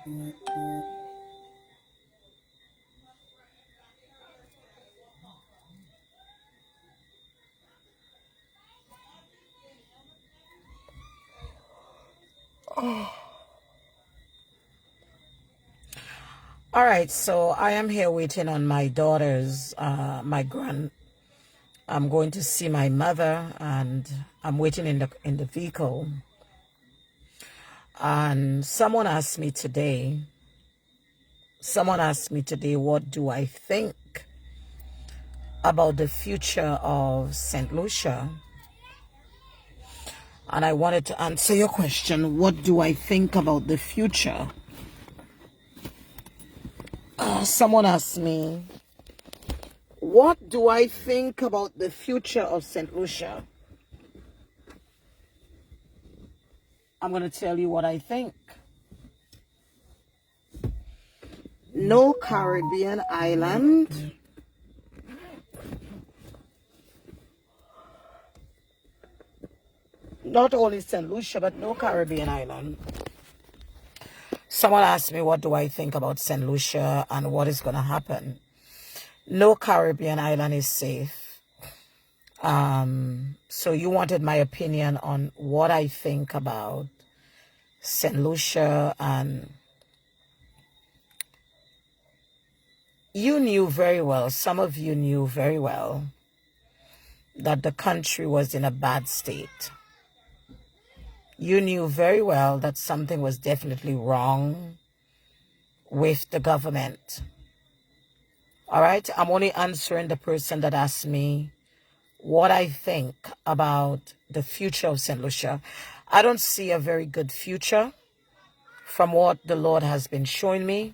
All right, so I am here waiting on my daughter's, I'm going to see my mother, and I'm waiting in the vehicle. And someone asked me today, what do I think about the future of St. Lucia? And I wanted to answer your question, what do I think about the future? Someone asked me, what do I think about the future of St. Lucia? I'm going to tell you what I think. No Caribbean island. Not only St. Lucia, but no Caribbean island. Someone asked me, what do I think about St. Lucia and what is going to happen? No Caribbean island is safe. So you wanted my opinion on what I think about St. Lucia, and you knew very well, some of you knew very well, that the country was in a bad state. You knew very well that something was definitely wrong with the government. All right, I'm only answering the person that asked me what I think about the future of St. Lucia. I don't see a very good future from what the Lord has been showing me.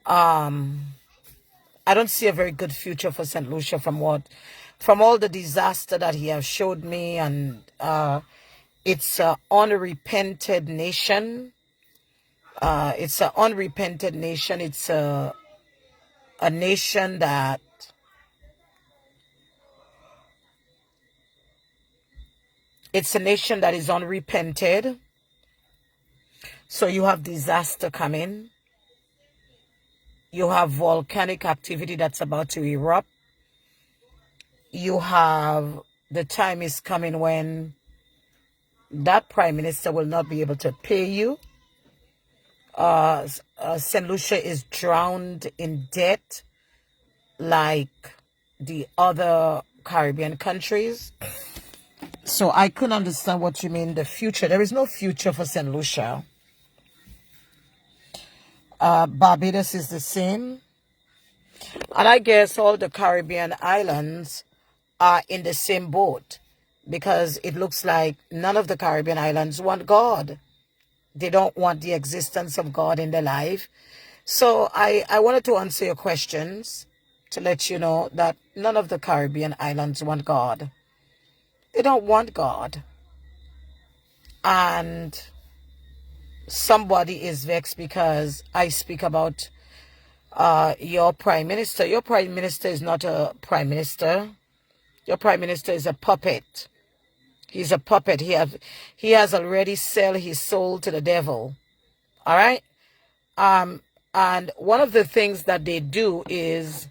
I don't see a very good future for St. Lucia from all the disaster that he has showed me, and it's an unrepented nation. It's an unrepented nation. It's a nation that is unrepented. So you have disaster coming. You have volcanic activity that's about to erupt. You have, the time is coming when that prime minister will not be able to pay you. St. Lucia is drowned in debt like the other Caribbean countries. So I couldn't understand what you mean, the future. There is no future for St. Lucia. Barbados is the same. And I guess all the Caribbean islands are in the same boat, because it looks like none of the Caribbean islands want God. They don't want the existence of God in their life. So I wanted to answer your questions to let you know that none of the Caribbean islands want God. They don't want God. And somebody is vexed because I speak about your prime minister. Your prime minister is not a prime minister. Your prime minister is a puppet. He's a puppet. He has already sold his soul to the devil. All right? And one of the things that they do is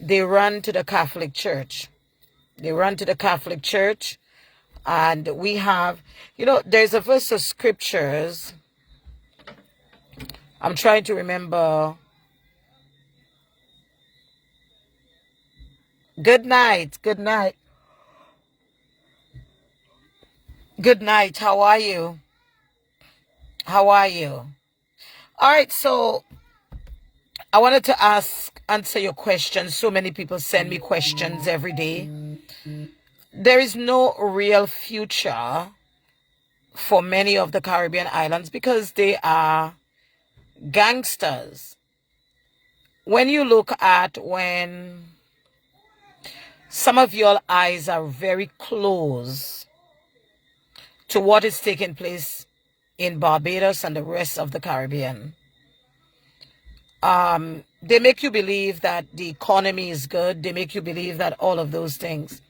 they run to the Catholic Church. They run to the Catholic Church, and we have, there's a verse of scriptures. I'm trying to remember. Good night. Good night. Good night. How are you? How are you? All right, so I wanted to answer your questions. So many people send me questions every day. There is no real future for many of the Caribbean islands because they are gangsters. When you look at when some of your eyes are very close to what is taking place in Barbados and the rest of the Caribbean, they make you believe that the economy is good. They make you believe that all of those things.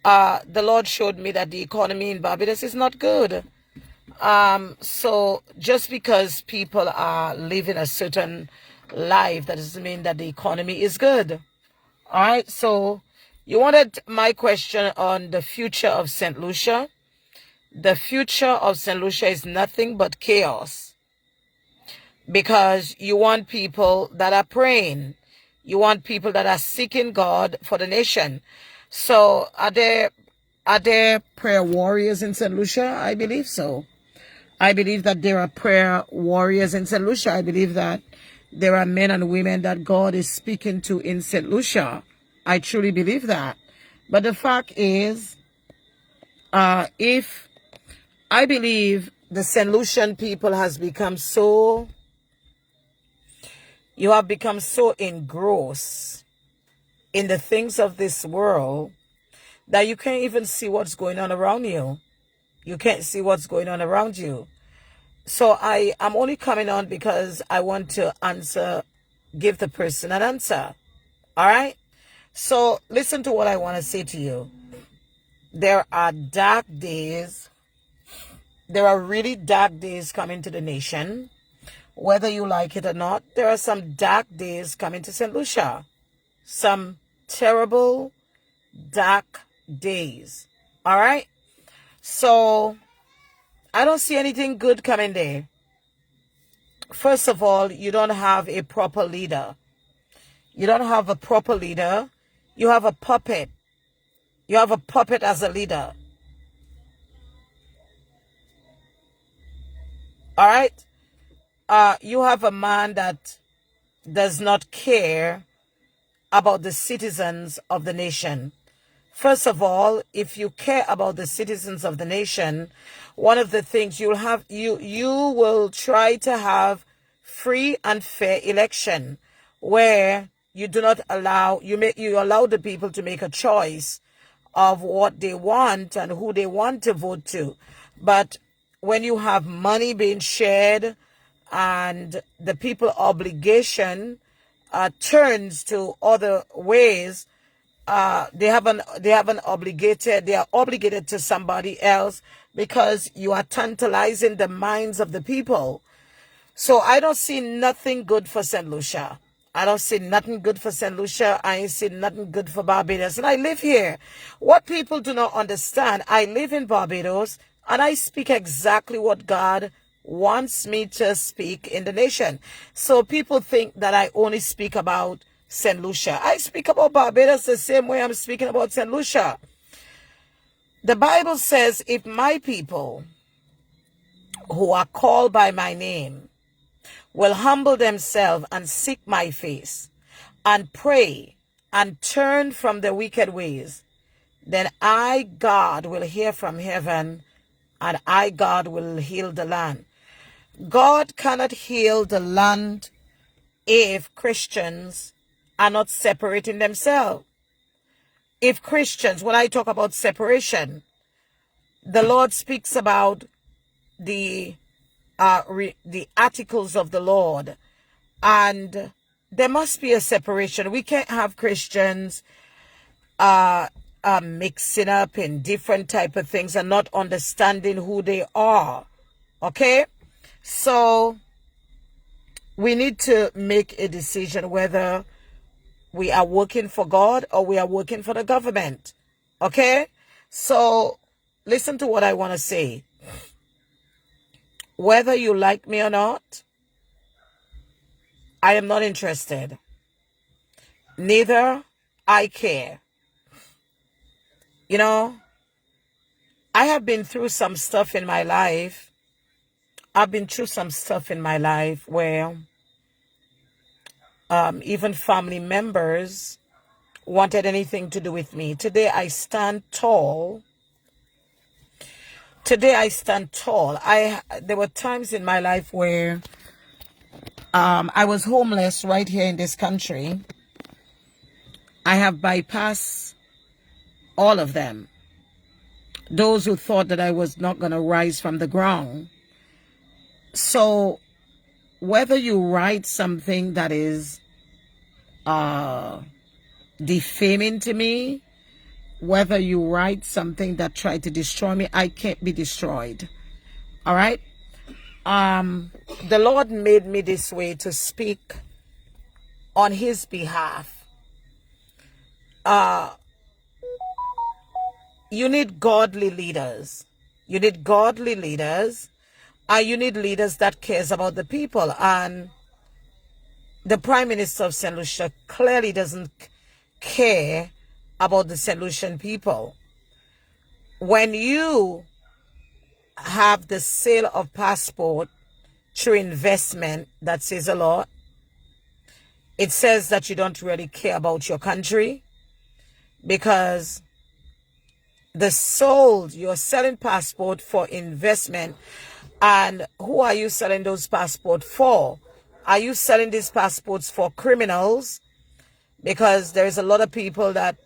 The Lord showed me that the economy in Barbados is not good. So just because people are living a certain life, that doesn't mean that the economy is good. All right. So you wanted my question on the future of St. Lucia. The future of St. Lucia is nothing but chaos, because you want people that are praying. You want people that are seeking God for the nation. So are there prayer warriors in St. Lucia? I believe so. I believe that there are prayer warriors in St. Lucia. I believe that there are men and women that God is speaking to in St. Lucia. I truly believe that. But the fact is, if I believe the St. Lucian people you have become so engrossed in the things of this world that you can't even see what's going on around you. You can't see what's going on around you. So I'm only coming on because I want to give the person an answer. All right? So listen to what I want to say to you. There are dark days. There are really dark days coming to the nation. Whether you like it or not, there are some dark days coming to St. Lucia. Some terrible, dark days. All right? So I don't see anything good coming there. First of all, you don't have a proper leader. You don't have a proper leader. You have a puppet. You have a puppet as a leader. All right? You have a man that does not care about the citizens of the nation. First of all, if you care about the citizens of the nation, one of the things you will try to have free and fair election, where you do not allow you allow the people to make a choice of what they want and who they want to vote to. But when you have money being shared and the people obligation turns to other ways, they are obligated to somebody else, because you are tantalizing the minds of the people. So I don't see nothing good for St. Lucia. I don't see nothing good for St. Lucia. I ain't see nothing good for Barbados. And I live here. What people do not understand, I live in Barbados and I speak exactly what God wants me to speak in the nation. So people think that I only speak about St. Lucia. I speak about Barbados the same way I'm speaking about St. Lucia. The Bible says, if my people who are called by my name will humble themselves and seek my face and pray and turn from their wicked ways, then I, God, will hear from heaven, and I, God, will heal the land. God cannot heal the land if Christians are not separating themselves. If Christians, when I talk about separation, the Lord speaks about the articles of the Lord, and there must be a separation. We can't have Christians mixing up in different type of things and not understanding who they are. Okay? So we need to make a decision whether we are working for God or we are working for the government. Okay? So listen to what I want to say. Whether you like me or not, I am not interested. Neither I care. You know, I have been through some stuff in my life. I've been through some stuff in my life where even family members wanted anything to do with me. Today I stand tall. Today I stand tall. There were times in my life where I was homeless right here in this country. I have bypassed all of them. Those who thought that I was not going to rise from the ground. So whether you write something that is defaming to me, whether you write something that tried to destroy me, I can't be destroyed. All right. The Lord made me this way to speak on his behalf. You need godly leaders. You need godly leaders. You need leaders that cares about the people. And the Prime Minister of St. Lucia clearly doesn't care about the St. Lucian people. When you have the sale of passport through investment, that says a lot. It says that you don't really care about your country, because you're selling passport for investment. And who are you selling those passports for? Are you selling these passports for criminals? Because there's a lot of people that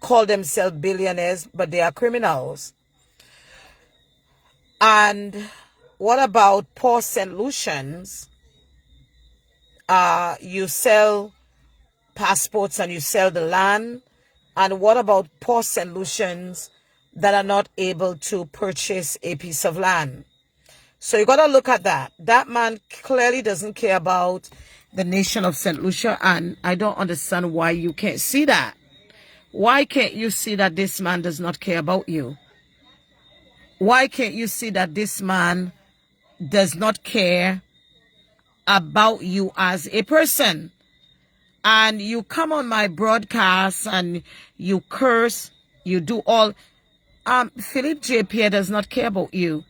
call themselves billionaires, but they are criminals. And what about poor St. Lucians? You sell passports and you sell the land. And what about poor St. Lucians that are not able to purchase a piece of land? So you got to look at that. That man clearly doesn't care about the nation of St. Lucia, and I don't understand why you can't see that. Why can't you see that this man does not care about you? Why can't you see that this man does not care about you as a person? And you come on my broadcast and you curse, you do all. Philip J. Pierre does not care about you.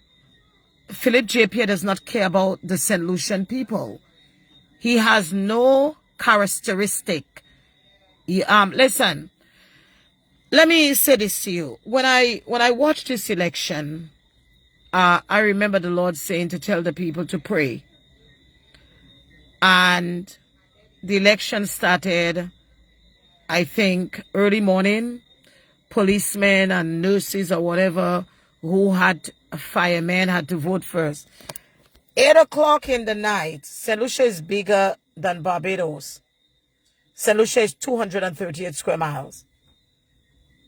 Philip J. Pierre does not care about the St. Lucian people. He has no characteristic. Listen, let me say this to you. When I watched this election, I remember the Lord saying to tell the people to pray. And the election started, I think, early morning. Policemen and nurses or whatever who had firemen had to vote first. 8 o'clock in the night, St. Lucia is bigger than Barbados. St. Lucia is 238 square miles.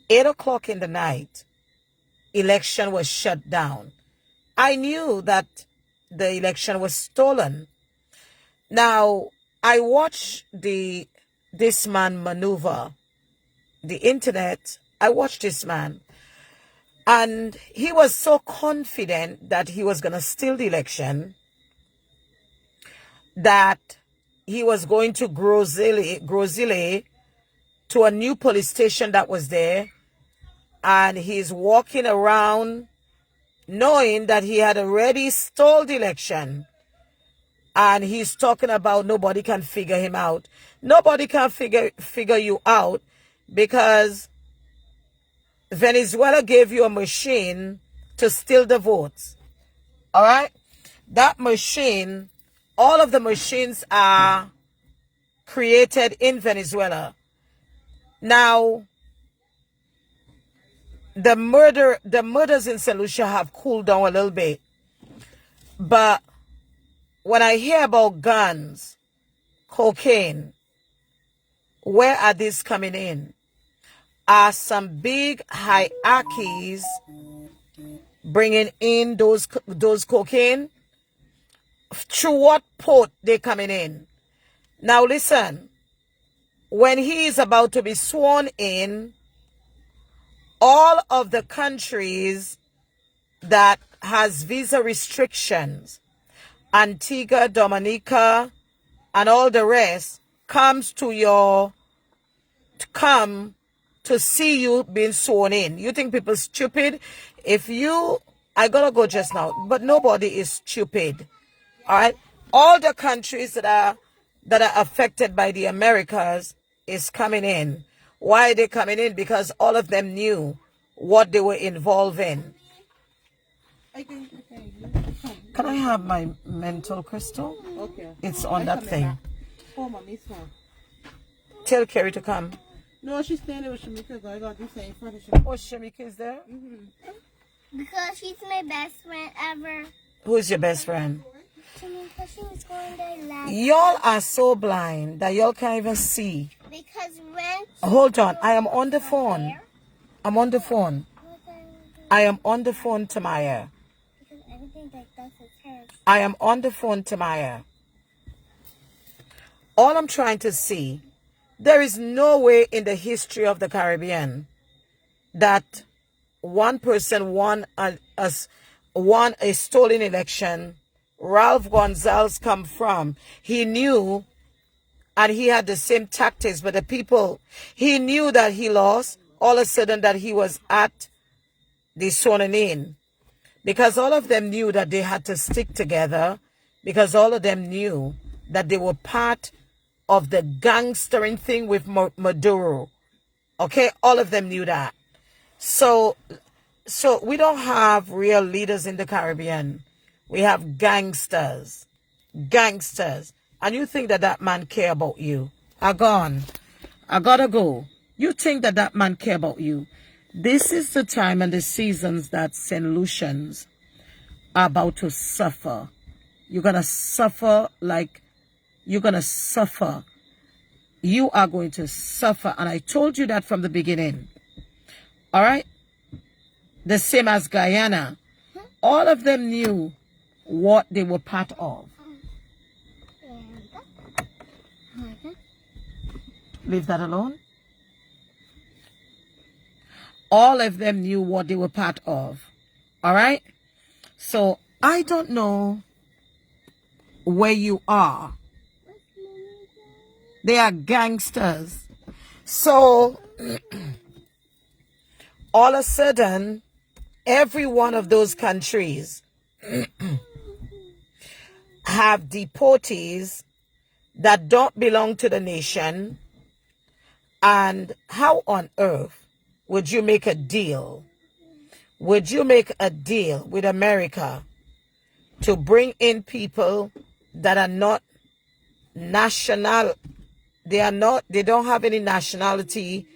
8 o'clock in the night, election was shut down. I knew that the election was stolen. Now, I watched this man maneuver the internet. I watched this man, and he was so confident that he was going to steal the election, that he was going to Grozile to a new police station that was there, and he's walking around knowing that he had already stole the election. And he's talking about nobody can figure him out. Nobody can figure you out, because Venezuela gave you a machine to steal the votes. All right? That machine, all of the machines are created in Venezuela. Now, the murders in St. Lucia have cooled down a little bit. But when I hear about guns, cocaine, where are these coming in? Are some big hierarchies bringing in those cocaine? Through what port they coming in? Now listen, when he is about to be sworn in, all of the countries that has visa restrictions, Antigua, Dominica, and all the rest, come to see you being sworn in. You think people stupid? I gotta go just now, but nobody is stupid. All right, all the countries that are affected by the Americas is coming in. Why are they coming in? Because all of them knew what they were involved in. Can I have my mental crystal? Okay. It's on that thing. Tell Kerry to come. No, she's staying there with Shamika. I got this in front of Shamika. Oh, Shamika is there? Because she's my best friend ever. Who's your best friend? Shamika, she was going there last. Y'all are so blind that y'all can't even see. Because when... Hold on. I am on the phone. I'm on the phone. I am on the phone, Tamaya. Because I everything that does is hers. I am on the phone, Tamaya. All I'm trying to see, there is no way in the history of the Caribbean that one person won a stolen election. Ralph Gonzalez come from. He knew, and he had the same tactics, but the people, he knew that he lost. All of a sudden that he was at the sworn in, because all of them knew that they had to stick together, because all of them knew that they were part of the gangstering thing with Maduro. Okay, all of them knew that. So we don't have real leaders in the Caribbean. We have gangsters. Gangsters. And you think that that man care about you? I gone. I gotta go. You think that that man care about you? This is the time and the seasons that St. Lucians are about to suffer. You're gonna suffer like you're gonna suffer. You are going to suffer. And I told you that from the beginning. All right? The same as Guyana. All of them knew what they were part of. Leave that alone. All of them knew what they were part of. All right? So I don't know where you are. They are gangsters. So all of a sudden, every one of those countries have deportees that don't belong to the nation. And how on earth would you make a deal? Would you make a deal with America to bring in people that are not national? They don't have any nationality,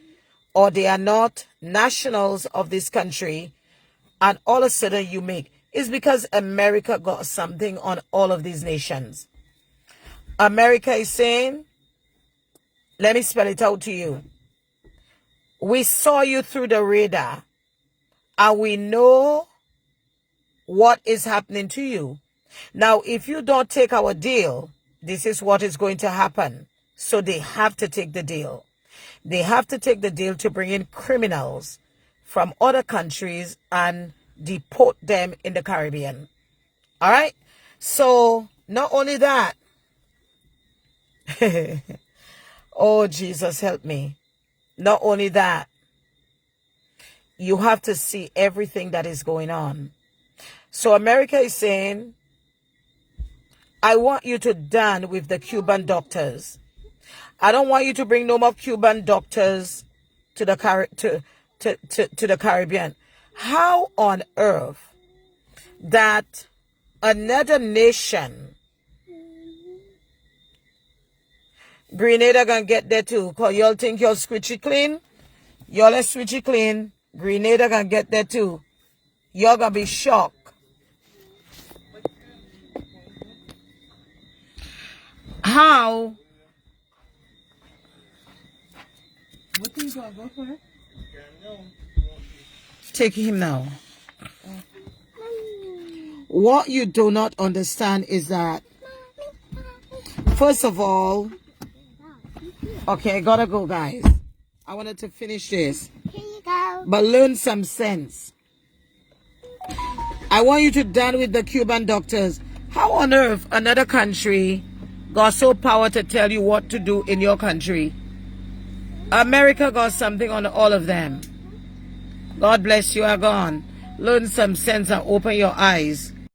or they are not nationals of this country, and all of a sudden you make, it's because America got something on all of these nations. America is saying, let me spell it out to you. We saw you through the radar, and we know what is happening to you. Now, if you don't take our deal, this is what is going to happen. So they have to take the deal. They have to take the deal to bring in criminals from other countries and deport them in the Caribbean. All right? So, not only that, oh, Jesus, help me. Not only that, you have to see everything that is going on. So America is saying, I want you to done with the Cuban doctors. I don't want you to bring no more Cuban doctors to the Caribbean. How on earth that another nation, Grenada gonna get there too? Cause y'all think y'all switchy clean? Y'all are switchy clean. Grenada gonna get there too. Y'all gonna be shocked. How? What thing do I go for? Take him now. What you do not understand is that, first of all, okay, I gotta go, guys. I wanted to finish this. Here you go. But learn some sense. I want you to done with the Cuban doctors. How on earth another country got so power to tell you what to do in your country? America got something on all of them. God bless you, are gone. Learn some sense and open your eyes.